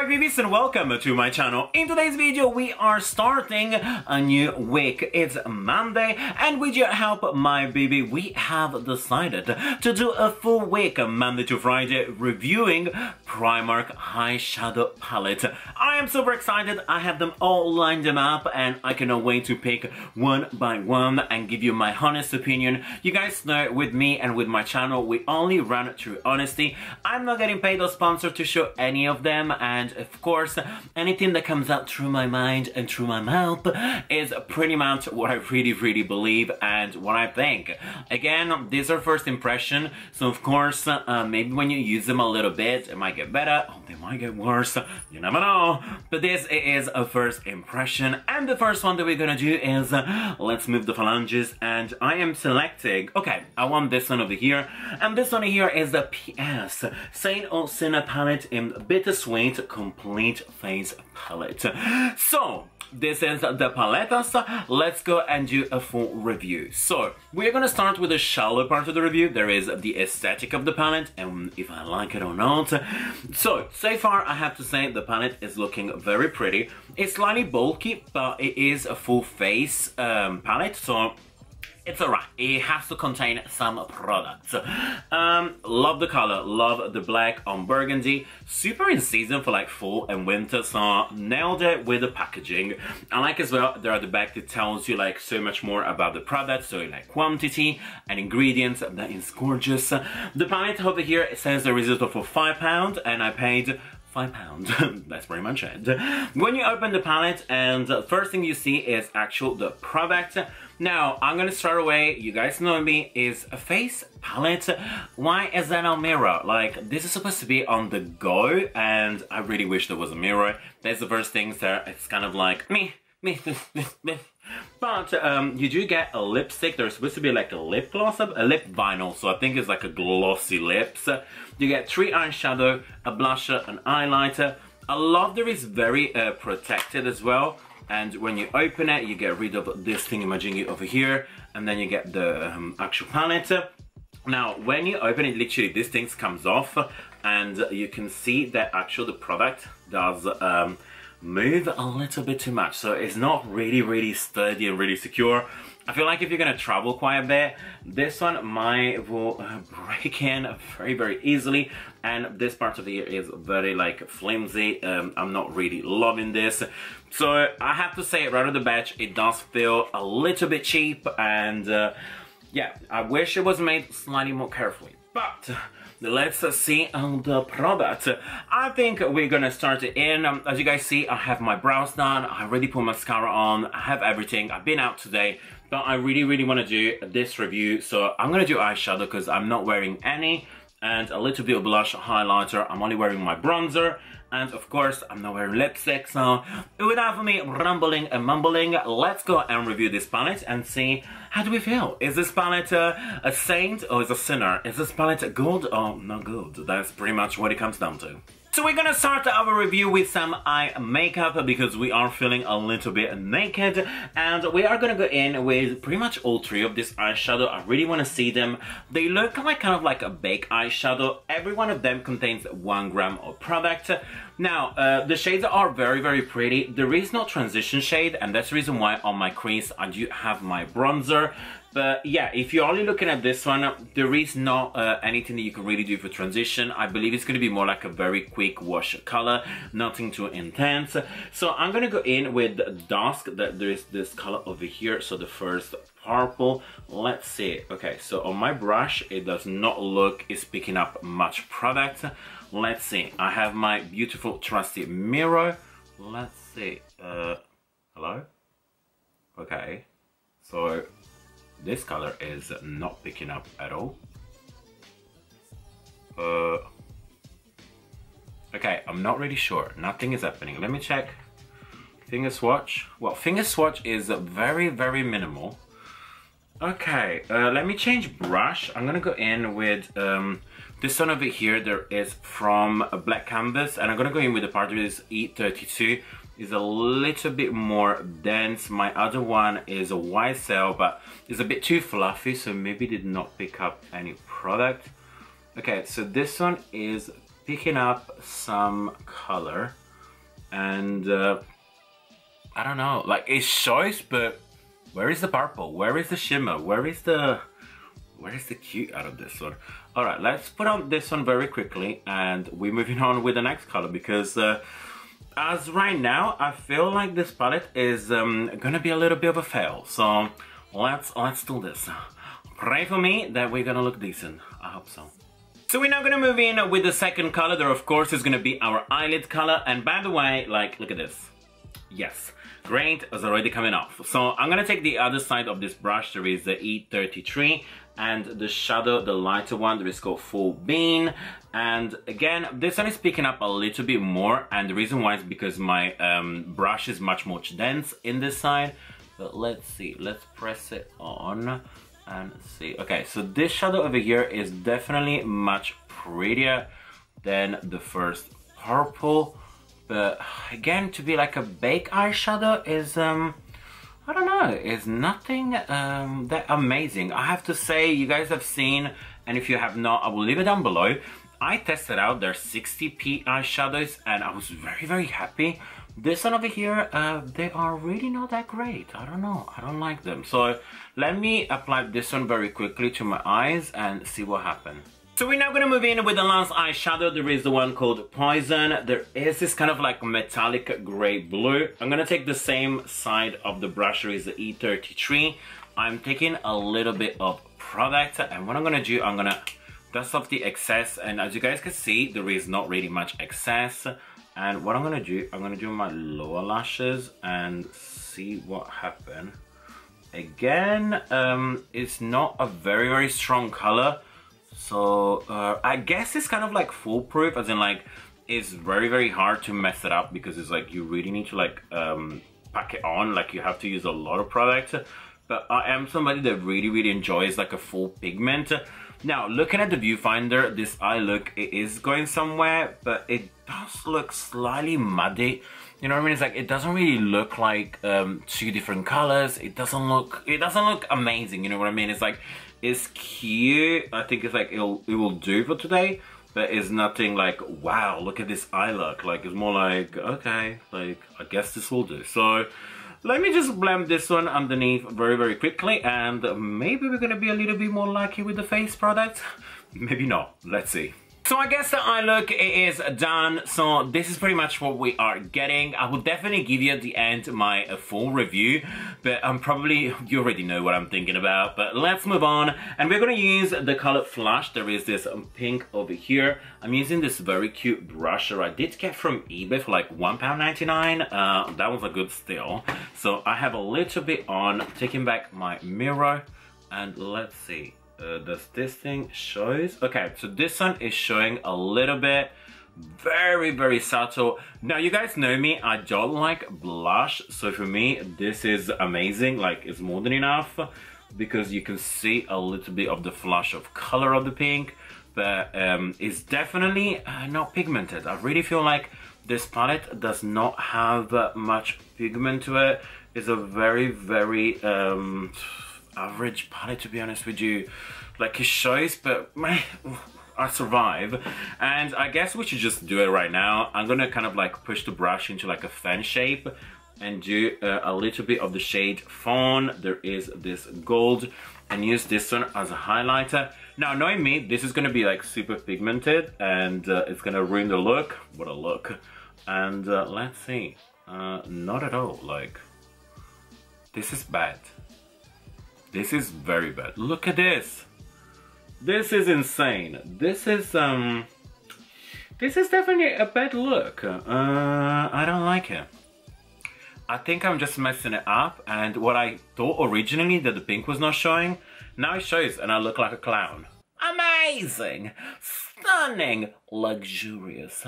Hi Bibies and welcome to my channel. In today's video we are starting a new week. It's Monday and with your help my baby we have decided to do a full week Monday to Friday reviewing Primark eyeshadow palette. I am super excited. I have them all lined them up and I cannot wait to pick one by one and give you my honest opinion. You guys know with me and with my channel we only run through honesty. I'm not getting paid or sponsored to show any of them, and of course anything that comes out through my mind and through my mouth is pretty much what I really believe and what I think. Again, these are first impression, so of course maybe when you use them a little bit it might get better or they might get worse, you never know, but this is a first impression. And the first one that we're gonna do is let's move the phalanges, and I am selecting, okay, I want this one over here, and this one here is the PS Saint Osina palette in Bittersweet Complete Face palette. So this is the paletas. Let's go and do a full review. So we're gonna start with the shallow part of the review. There is the aesthetic of the palette and if I like it or not. So far I have to say the palette is looking very pretty. It's slightly bulky, but it is a full face palette, so it's alright. It has to contain some products. Love the color, love the black on burgundy. Super in season for like fall and winter, so nailed it with the packaging. I like as well there at the back that tells you like so much more about the product, so like quantity and ingredients. That is gorgeous. The palette over here it says the result for £5 and I paid £5. That's pretty much it. When you open the palette and the first thing you see is the product. Now, I'm gonna start away, you guys know me, is a face palette. Why is that a mirror? Like, this is supposed to be on the go, and I really wish there was a mirror. That's the first thing there, it's kind of like, me. But you do get a lipstick. There's supposed to be like a lip gloss, a lip vinyl, so I think it's like a glossy lips. You get 3 eyeshadow, a blusher, an highlighter. I love there is very protected as well. And when you open it, you get rid of this thing imaging over here, and then you get the actual palette. Now, when you open it, literally this thing comes off, and you can see that actually the product does move a little bit too much, so it's not really sturdy and really secure. I feel like if you're gonna travel quite a bit, this one will break in very easily, and this part of the ear is very like flimsy. I'm not really loving this, so I have to say right off the bat it does feel a little bit cheap, and yeah, I wish it was made slightly more carefully. But let's see the product. I think we're gonna start it in. As you guys see, I have my brows done, I already put mascara on, I have everything. I've been out today, but I really want to do this review, so I'm gonna do eyeshadow because I'm not wearing any, and a little bit of blush, highlighter. I'm only wearing my bronzer, and of course I'm not wearing lipstick, so without me rambling and mumbling, let's go and review this palette and see how do we feel. Is this palette a saint or is a sinner? Is this palette good or not good? That's pretty much what it comes down to. So we're gonna start our review with some eye makeup because we are feeling a little bit naked, and we are gonna go in with pretty much all 3 of this eyeshadow. I really wanna see them. They look like kind of like a baked eyeshadow. Every one of them contains 1 gram of product. Now, the shades are very pretty. There is no transition shade, and that's the reason why on my crease I do have my bronzer. But yeah, if you're only looking at this one, there is not anything that you can really do for transition. I believe it's going to be more like a very quick wash color, nothing too intense. So I'm going to go in with dusk. There is this color over here, so the first purple. Let's see. Okay, so on my brush, it does not look it's picking up much product. Let's see. I have my beautiful trusty mirror. Let's see. Hello? Okay, so this color is not picking up at all. Okay, I'm not really sure. Nothing is happening. Let me check. Finger swatch. Well, finger swatch is very minimal. Okay, let me change brush. I'm gonna go in with this one over here. There is from a Black Canvas, and I'm gonna go in with the part that is E32. Is a little bit more dense. My other one is a YSL, but it's a bit too fluffy, so maybe did not pick up any product. Okay, so this one is picking up some color. And I don't know, like it shows, but where is the purple? Where is the shimmer? Where is the cute out of this one? All right, let's put on this one very quickly, and we're moving on with the next color, because as right now, I feel like this palette is gonna be a little bit of a fail. So let's do this. Pray for me that we're gonna look decent. I hope so. So we're now gonna move in with the second color. There, of course, is gonna be our eyelid color. And by the way, like, look at this. Yes, great, is already coming off. So I'm gonna take the other side of this brush. There is the E33, and the shadow, the lighter one, there is called Full Bean. And again, this one is picking up a little bit more, and the reason why is because my brush is much more dense in this side. But let's see, let's press it on and see. Okay, so this shadow over here is definitely much prettier than the first purple. But again, to be like a baked eyeshadow is, I don't know, it's nothing that amazing. I have to say, you guys have seen, and if you have not, I will leave it down below. I tested out their 60p eyeshadows, and I was very, very happy. This one over here, they are really not that great. I don't know, I don't like them. So let me apply this one very quickly to my eyes and see what happens. So we're now going to move in with the last eyeshadow. There is the one called Poison. There is this kind of like metallic gray blue. I'm going to take the same side of the brush. There is the E33. I'm taking a little bit of product, and what I'm going to do, I'm going to dust off the excess. And as you guys can see, there is not really much excess. And what I'm going to do, I'm going to do my lower lashes and see what happens. Again, it's not a very, very strong color. So I guess it's kind of like foolproof, as in like it's very, very hard to mess it up, because it's like you really need to like pack it on, like you have to use a lot of product. But I am somebody that really, really enjoys like a full pigment. Now, looking at the viewfinder, this eye look, it is going somewhere, but it does look slightly muddy. You know what I mean? It's like, it doesn't really look like two different colors. It doesn't look amazing. You know what I mean? It's like, it's cute. I think it's like, it will do for today, but it's nothing like, wow, look at this eye look. Like, it's more like, okay, like, I guess this will do. So let me just blend this one underneath very, very quickly, and maybe we're gonna be a little bit more lucky with the face product. Maybe not, let's see. So I guess the eye look is done. So this is pretty much what we are getting. I will definitely give you at the end my full review, but you already know what I'm thinking about. But let's move on, and we're gonna use the color Flush. There is this pink over here. I'm using this very cute brush that I did get from eBay for like £1.99. That was a good steal. So I have a little bit on, taking back my mirror, and let's see. Does this thing shows? Okay, so this one is showing a little bit, very, very subtle. Now, you guys know me, I don't like blush, so for me, this is amazing. Like, it's more than enough, because you can see a little bit of the flush of color of the pink, but it's definitely not pigmented. I really feel like this palette does not have much pigment to it. It's a very, very average palette, to be honest with you. Like, it shows, but I survive. And I guess we should just do it right now. I'm gonna kind of like push the brush into like a fan shape and do a little bit of the shade Fawn. There is this gold, and use this one as a highlighter. Now, knowing me, this is gonna be like super pigmented, and it's gonna ruin the look. What a look. And let's see. Not at all. Like, this is bad. This is very bad. Look at this. This is insane. This is definitely a bad look. I don't like it. I think I'm just messing it up, and what I thought originally that the pink was not showing, now it shows, and I look like a clown. Amazing! Stunning! Luxurious.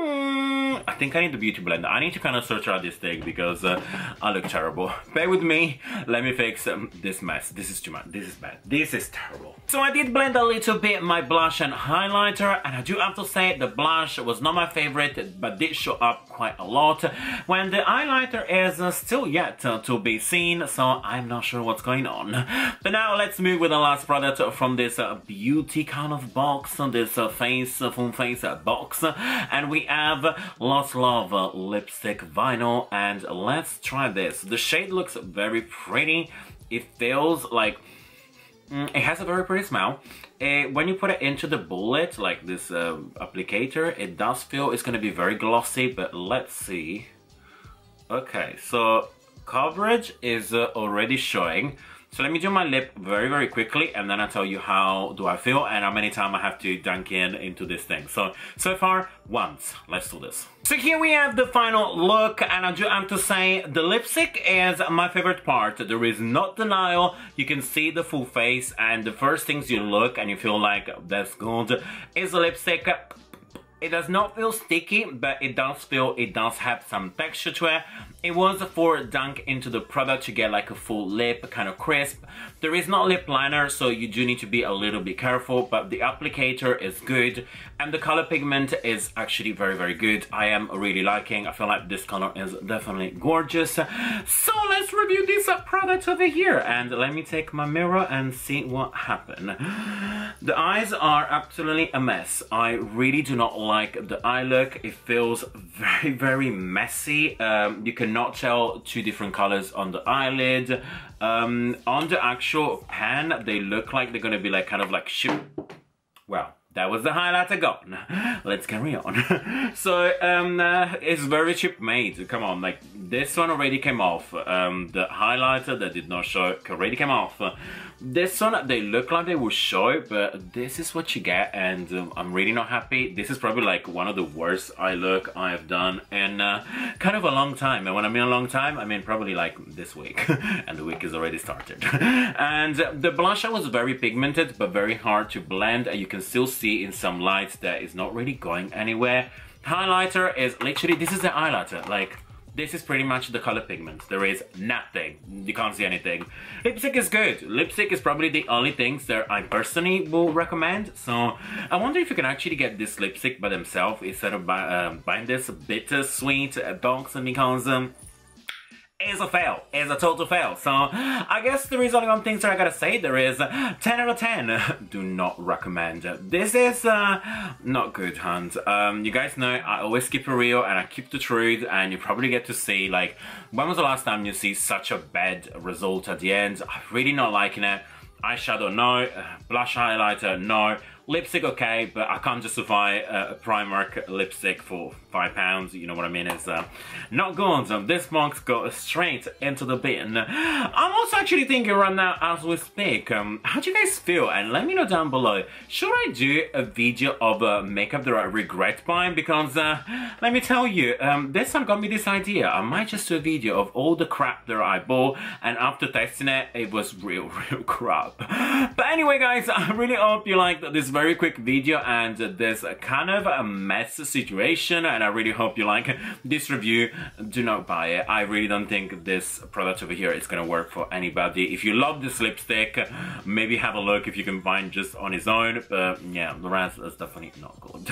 I think I need the beauty blender. I need to kind of search out this thing, because I look terrible. Bear with me. Let me fix this mess. This is too much. This is bad. This is terrible. So I did blend a little bit my blush and highlighter, and I do have to say the blush was not my favorite, but did show up quite a lot, when the highlighter is still yet to be seen, so I'm not sure what's going on. But now let's move with the last product from this beauty kind of box, this full face box, and we have Lost Love lipstick vinyl, and let's try this. The shade looks very pretty. It feels like it has a very pretty smell. When you put it into the bullet, like this applicator, it does feel it's going to be very glossy, but let's see. Okay, so coverage is already showing. So let me do my lip very, very quickly, and then I'll tell you how do I feel and how many times I have to dunk into this thing. So far, once. Let's do this. So here we have the final look, and I do have to say the lipstick is my favorite part. There is no denial. You can see the full face, and the first things you look and you feel like that's good is the lipstick. It does not feel sticky, but it does have some texture to it. It was for dunk into the product to get like a full lip, kind of crisp. There is not lip liner, so you do need to be a little bit careful, but the applicator is good, and the color pigment is actually very, very good. I am really liking. I feel like this color is definitely gorgeous. So let's review this product over here, and let me take my mirror and see what happened. The eyes are absolutely a mess. I really do not like the eye look. It feels very, very messy. You cannot tell two different colors on the eyelid. On the actual pan, they look like they're gonna be like kind of like well, that was the highlighter gone. Let's carry on. So it's very cheap made. Come on, like this one already came off. The highlighter that did not show already came off. This one, they look like they will show, but this is what you get, and I'm really not happy. This is probably like one of the worst eye look I have done in kind of a long time. And when I mean a long time, I mean probably like this week, and the week is already started. And the blusher was very pigmented, but very hard to blend, and you can still see in some lights that it's not really going anywhere. Highlighter is literally, this is the highlighter, like, this is pretty much the color pigment. There is nothing. You can't see anything. Lipstick is good. Lipstick is probably the only things that I personally will recommend. So I wonder if you can actually get this lipstick by themselves instead of buying this bittersweet box, because is a fail. Is a total fail. So I guess there is only one thing that I gotta say. There is 10 out of 10. Do not recommend. This is not good, Hunt. You guys know I always keep it real and I keep the truth, and you probably get to see like when was the last time you see such a bad result at the end. I'm really not liking it. Eyeshadow, no. Blush highlighter, no. Lipstick, okay, but I can't justify a Primark lipstick for £5. You know what I mean? It's not good. This box goes straight into the bin. I'm also actually thinking right now as we speak, how do you guys feel? And let me know down below. Should I do a video of makeup that I regret buying? Because let me tell you, this one got me this idea. I might just do a video of all the crap that I bought, and after testing it, it was real crap. But anyway, guys, I really hope you liked this very quick video and this kind of a mess situation, and I really hope you like this review. Do not buy it. I really don't think this product over here is gonna work for anybody. If you love this lipstick, maybe have a look if you can find just on its own, but yeah, the rest is definitely not good.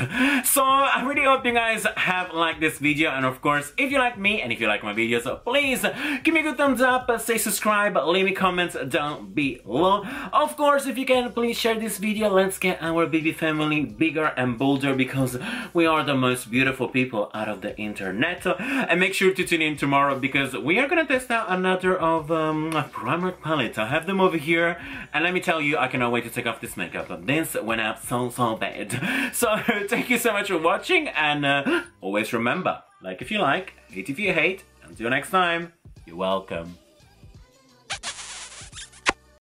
So I really hope you guys have liked this video, and of course, if you like me and if you like my videos, please give me a good thumbs up, say subscribe, leave me comments down below. Of course, if you can, please share this video. Let's get our Bibi family bigger and bolder, because we are the most beautiful people out of the internet. And make sure to tune in tomorrow, because we are gonna test out another of Primark palette. I have them over here, and let me tell you, I cannot wait to take off this makeup. This went out so bad. So thank you so much for watching, and always remember, like if you like, hate if you hate. Until next time, you're welcome.